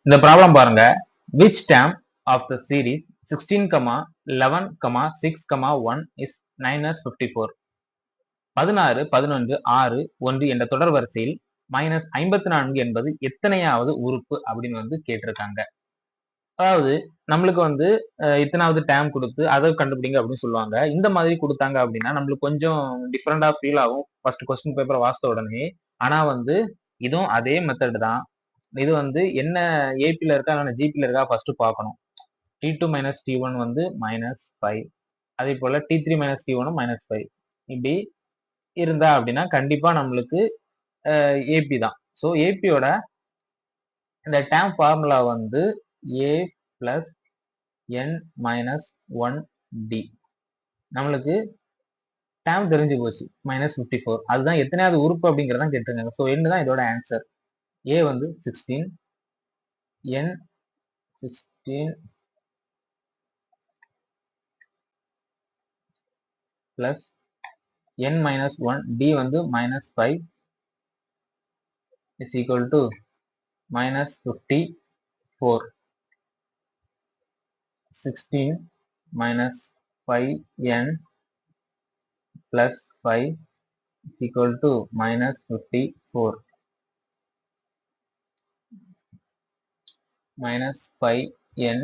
இந்த ப்ராப்ளம் பாருங்க. which term of the series 16, 11, 6, 1 is minus 54. 16, 11, 6, 1 என்ற தொடர் வரிசையில் மைனஸ் 54 என்பது எத்தனையாவது உறுப்பு அப்படின்னு வந்து கேட்டிருக்காங்க. அதாவது நம்மளுக்கு வந்து இத்தனாவது டேம் கொடுத்து அதை கண்டுபிடிங்க அப்படின்னு சொல்லுவாங்க. இந்த மாதிரி கொடுத்தாங்க அப்படின்னா நம்மளுக்கு கொஞ்சம் டிஃப்ரெண்டா ஃபீல் ஆகும் ஃபர்ஸ்ட் கொஸ்டின் பேப்பரை வாசித்த உடனே. ஆனா வந்து இதுவும் அதே மெத்தட் தான். இது வந்து என்ன ஏபில இருக்கா இல்ல ஜிபில இருக்கா ஃபர்ஸ்ட் பார்க்கணும். T2 மைனஸ் T1 வந்து -5. அதே போல T3 மைனஸ் T1 -5. இப்படி இருந்தா அப்படின்னா கண்டிப்பா நம்மளுக்கு ஏபி தான். ஸோ ஏபியோட இந்த டேம் ஃபார்முலா வந்து A plus N minus 1D. நம்மளுக்கு டேம் தெரிஞ்சு போச்சு -54. அதுதான் எத்தனையாவது உறுப்பு அப்படிங்கிறதான் கேட்டிருக்காங்க. ஸோ என்ன தான் இதோட ஆன்சர். A வந்து 16, N 16 plus N minus 1, D வந்து -5 is equal to -54. 16 minus 5N plus 5 is equal to -54. minus 5N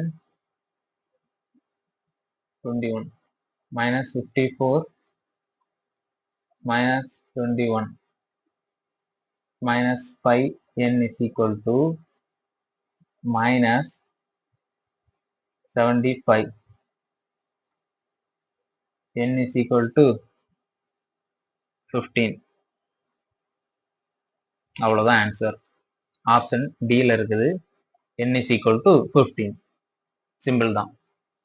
21 minus 54 minus 21 minus 5N is equal to minus 75. N is equal to 15. அவ்வளவுதான் answer. Option D ல இருக்குது. N is equal to 15. Simple தான்.